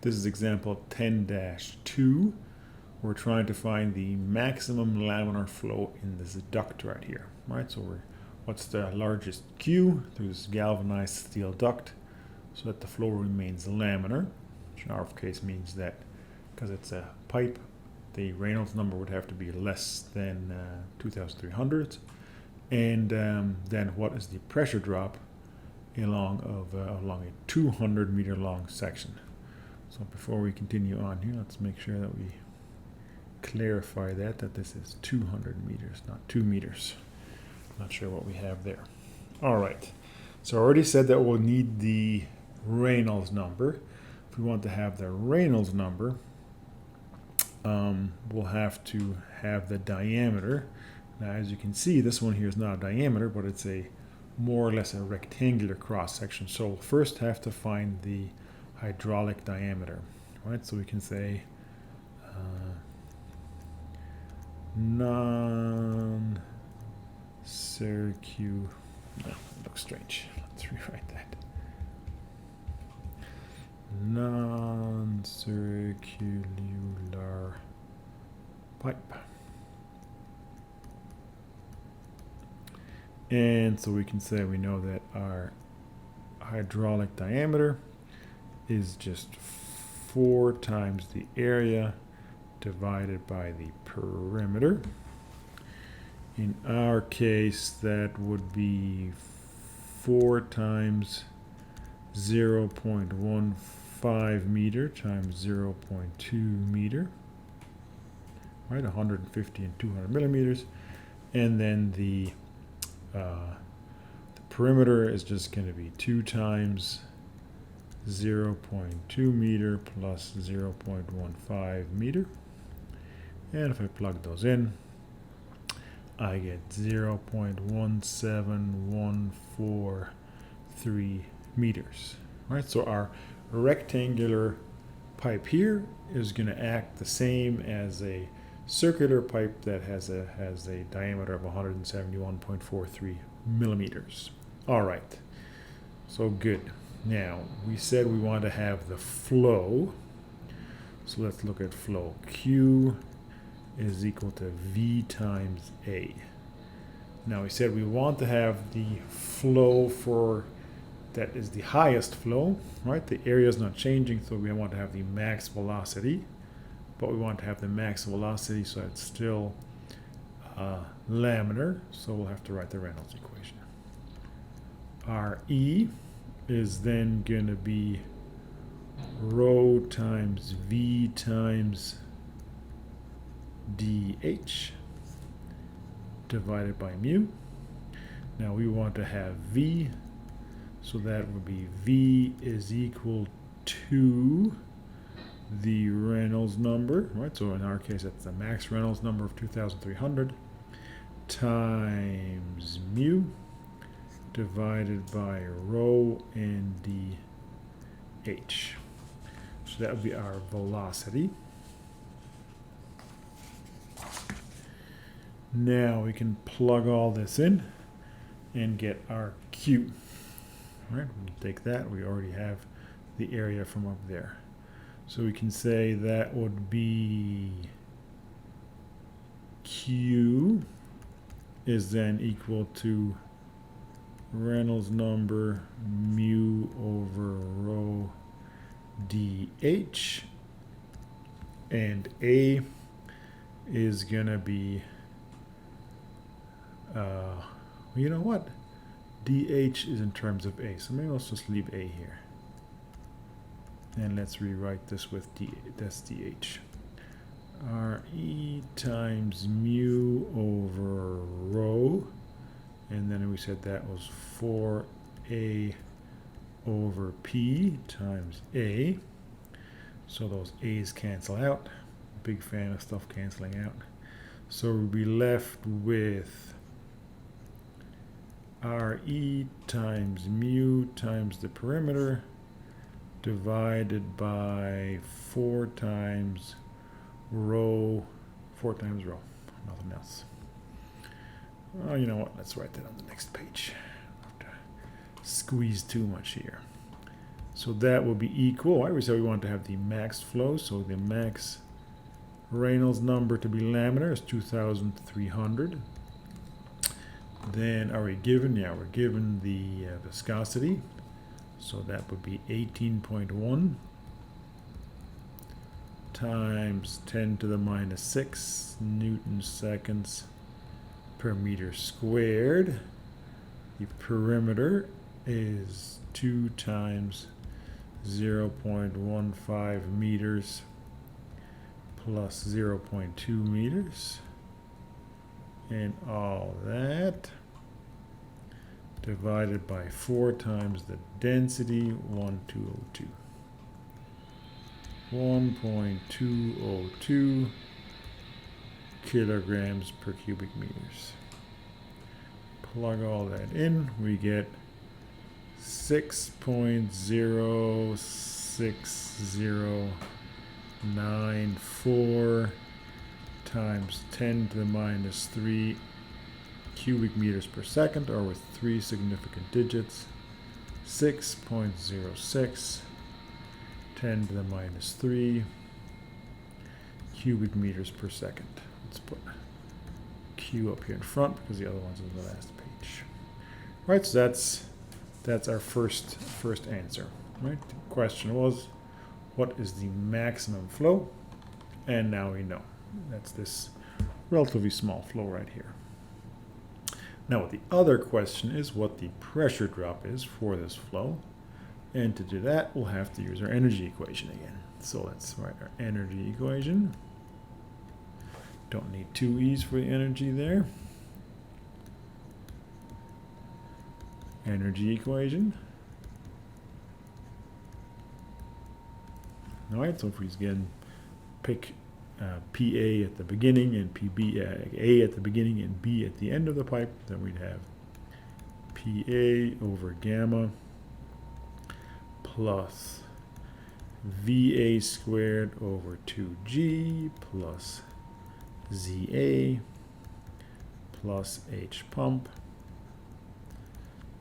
This is example 10-2. We're trying to find the maximum laminar flow in this duct right here. Right, so what's the largest Q through this galvanized steel duct so that the flow remains laminar, which in our case means that because it's a pipe, the Reynolds number would have to be less than 2,300. And then what is the pressure drop along a 200 meter long section? So before we continue on here, let's make sure that we clarify that this is 200 meters, not 2 meters. Not sure what we have there. All right. So I already said that we'll need the Reynolds number. If we want to have the Reynolds number, we'll have to have the diameter. Now, as you can see, this one here is not a diameter, but it's a more or less a rectangular cross section. So we'll first have to find the hydraulic diameter, right? So we can say non-circular. No, it looks strange. Let's rewrite that. Non-circular pipe. And so we can say we know that our hydraulic diameter is just 4 times the area divided by the perimeter. In our case, that would be 4 times 0.15 meter times 0.2 meter, right? 150 and 200 millimeters. And then the perimeter is just going to be 2 times 0.2 meter plus 0.15 meter. And if I plug those in, I get 0.1714 meters. Right? So our rectangular pipe here is going to act the same as a circular pipe that has a diameter of 171.43 millimeters. All right, so good. Now we said we want to have the flow, so let's look at flow. Q is equal to V times A. Now we said we want to have the flow for that is the highest flow, right? The area is not changing, so we want to have the max velocity. But we want to have the max velocity so it's still laminar, so we'll have to write the Reynolds equation. RE is then going to be rho times V times dH divided by mu. Now we want to have V, so that would be V is equal to the Reynolds number, right? So in our case, it's the max Reynolds number of 2,300 times mu divided by rho and dH. So that would be our velocity. Now we can plug all this in and get our Q. Right? We take that. We already have the area from up there. So we can say that would be Q is then equal to Reynolds number mu over rho dH, and A is gonna be you know what, dH is in terms of A, so maybe let's just leave A here. And let's rewrite this with that's dH. RE times mu over rho. And then we said that was 4A over P times A. So those A's cancel out. Big fan of stuff canceling out. So we'll be left with RE times mu times the perimeter divided by 4 times rho, nothing else. Oh, you know what, let's write that on the next page. I don't have to squeeze too much here. So that will be equal, right? We said we want to have the max flow, so the max Reynolds number to be laminar is 2,300. Then are we given? Yeah, we're given the viscosity. So that would be 18.1 times 10 to the minus 6 Newton seconds per meter squared. The perimeter is 2 times 0.15 meters plus 0.2 meters. And all that divided by 4 times the density, 1.202. 1.202 kilograms per cubic meters. Plug all that in, we get 6.06094 times 10 to the minus 3 cubic meters per second, or with 3 significant digits, 6.06 10 to the minus 3 cubic meters per second. Let's put Q up here in front because the other one's on the last page. Right, so that's our first answer. Right, the question was, what is the maximum flow? And now we know. That's this relatively small flow right here. Now the other question is what the pressure drop is for this flow. And to do that, we'll have to use our energy equation again. So let's write our energy equation. Don't need two E's for the energy there. Energy equation. All right, so if we again pick PA at the beginning and PB, A at the beginning and B at the end of the pipe, then we'd have PA over gamma plus VA squared over 2G plus ZA plus H pump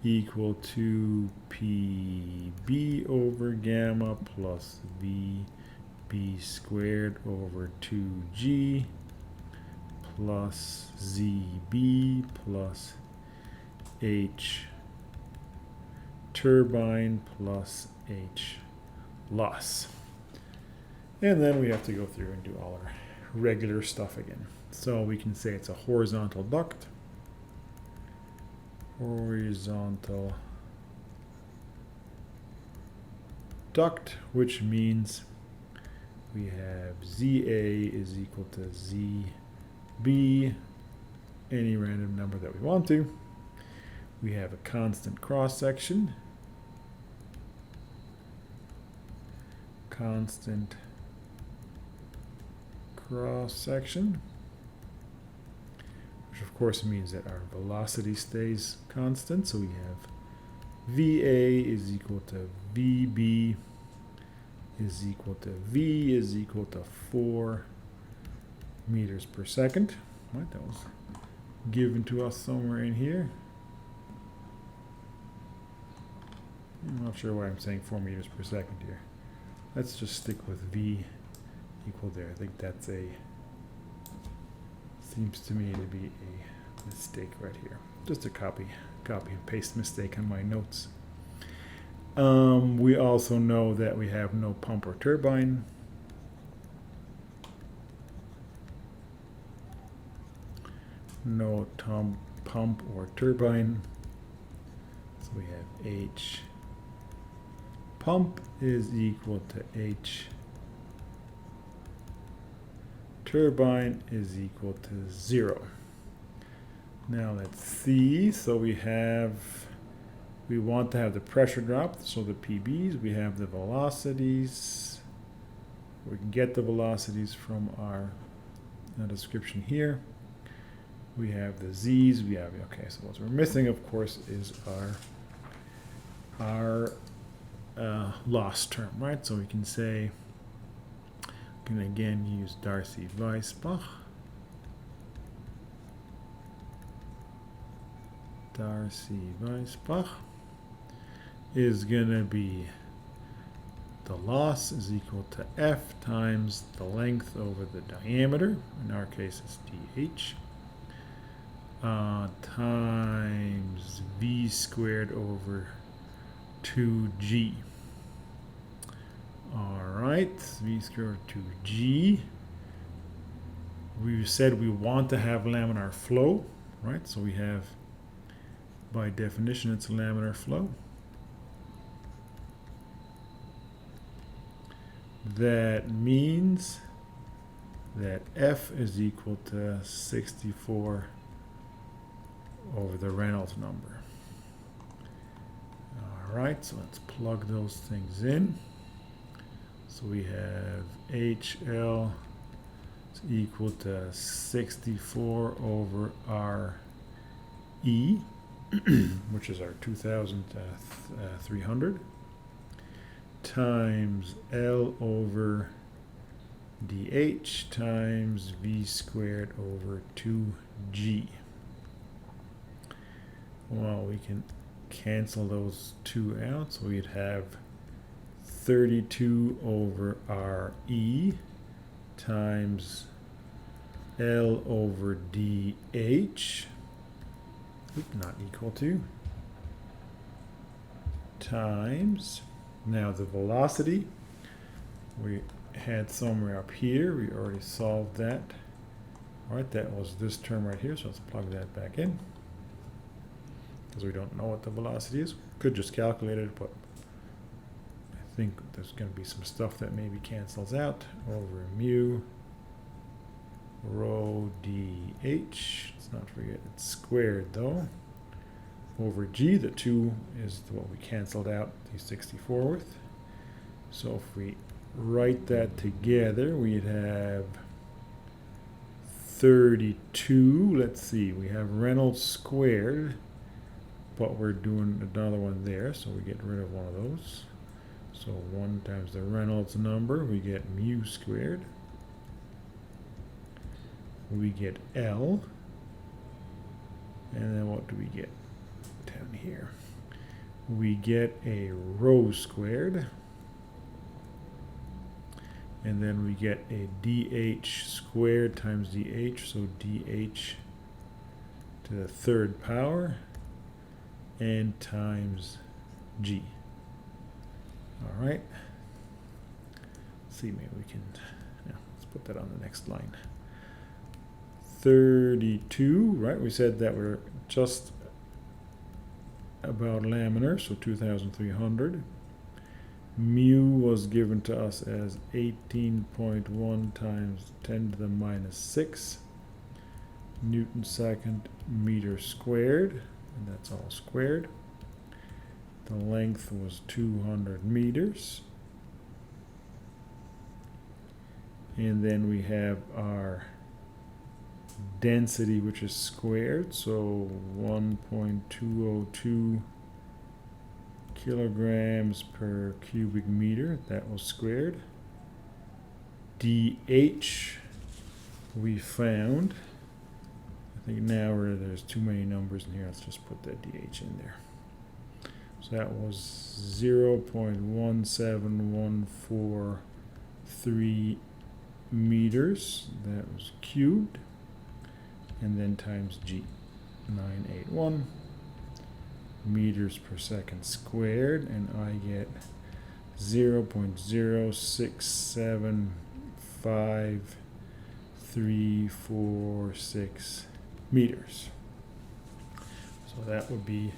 equal to PB over gamma plus VB squared over 2G plus ZB plus H turbine plus H loss. And then we have to go through and do all our regular stuff again. So we can say it's a horizontal duct. Horizontal duct, which means we have ZA is equal to ZB, any random number that we want to. We have a constant cross section. Constant cross section, which of course means that our velocity stays constant. So we have VA is equal to VB is equal to V is equal to 4 meters per second. Right, that was given to us somewhere in here. I'm not sure why I'm saying 4 meters per second here. Let's just stick with V equal there. I think that's seems to me to be a mistake right here. Just a copy and paste mistake on my notes. We also know that we have no pump or turbine. No pump or turbine. So we have H pump is equal to H turbine is equal to 0. Now let's see. So we want to have the pressure drop. So the PBs, we have the velocities. We can get the velocities from our description here. We have the Z's. We have, okay, so what we're missing, of course, is our loss term, right? So we can say, we can again use Darcy-Weisbach. Darcy-Weisbach is going to be the loss is equal to F times the length over the diameter, in our case it's dH, times V squared over 2G. Alright, V squared over 2G. We said we want to have laminar flow, right? So we have, by definition, it's a laminar flow. That means that F is equal to 64 over the Reynolds number. Alright, so let's plug those things in. So we have HL is equal to 64 over RE, which is our 2,300, times L over dH times V squared over 2G. Well, we can cancel those two out, so we'd have 32 over RE times L over dH, not equal to, times, now the velocity, we had somewhere up here, we already solved that. Alright, that was this term right here, so let's plug that back in, because we don't know what the velocity is. Could just calculate it, but I think there's going to be some stuff that maybe cancels out over mu rho dh. Let's not forget it's squared though, over g. The 2 is what we canceled out the 64 with. So if we write that together, we'd have 32. Let's see, we have Reynolds squared, but we're doing another one there, so we get rid of one of those. So 1 times the Reynolds number, we get mu squared. We get L. And then what do we get down here? We get a rho squared. And then we get a dH squared times dH, so dH to the 3rd power, and times G. All right. Let's see, maybe we can, let's put that on the next line. 32, right? We said that we're just about laminar, so 2,300. Mu was given to us as 18.1 times 10 to the minus 6 Newton second meter squared, and that's all squared. The length was 200 meters. And then we have our density, which is squared, so 1.202 kilograms per cubic meter. That was squared. dH we found, I think now there's too many numbers in here, let's just put that dH in there. So that was 0.17143 meters, that was cubed, and then times G, 981 meters per second squared, and I get 0.0675346 meters. So that would be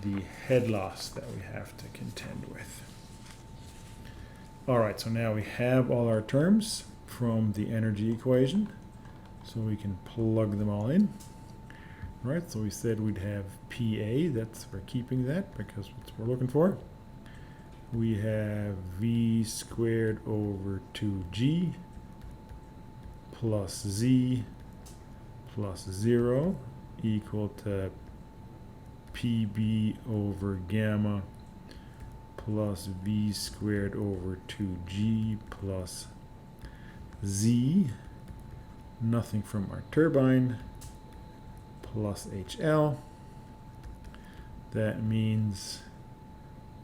the head loss that we have to contend with. Alright, so now we have all our terms from the energy equation, so we can plug them all in. Right, so we said we'd have PA, we're keeping that because that's what we're looking for. We have V squared over 2G plus Z plus 0 equal to PB over gamma plus V squared over 2G plus Z, nothing from our turbine, plus HL. That means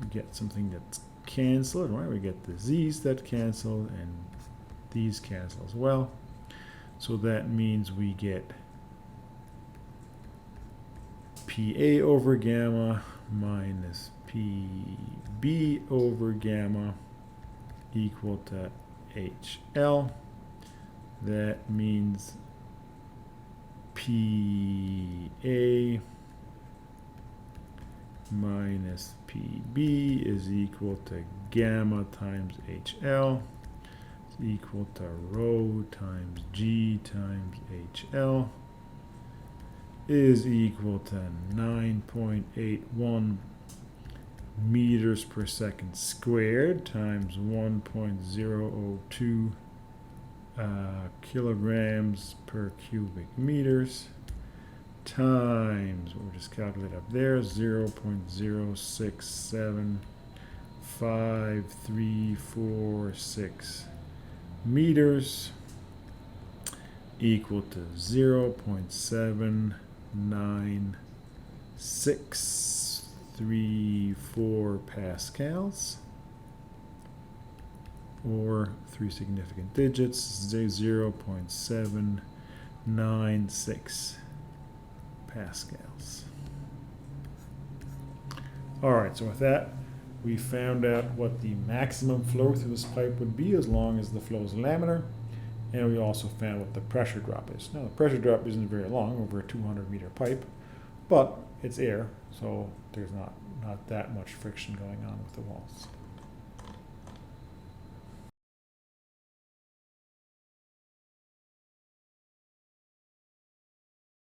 we get something that's canceled, right? We get the z's that cancel and these cancel as well. So that means we get PA over gamma minus PB over gamma equal to HL. That means PA minus PB is equal to gamma times HL. It's equal to rho times G times HL is equal to 9.81 meters per second squared times 1.002 kilograms per cubic meters times, we'll just calculate up there, 0.067536 meters equal to 0.79634 pascals, or three significant digits, 0.796 pascals. All right, so with that, we found out what the maximum flow through this pipe would be as long as the flow is laminar, and we also found what the pressure drop is. Now, the pressure drop isn't very long, over a 200-meter pipe, but it's air, so there's not that much friction going on with the walls.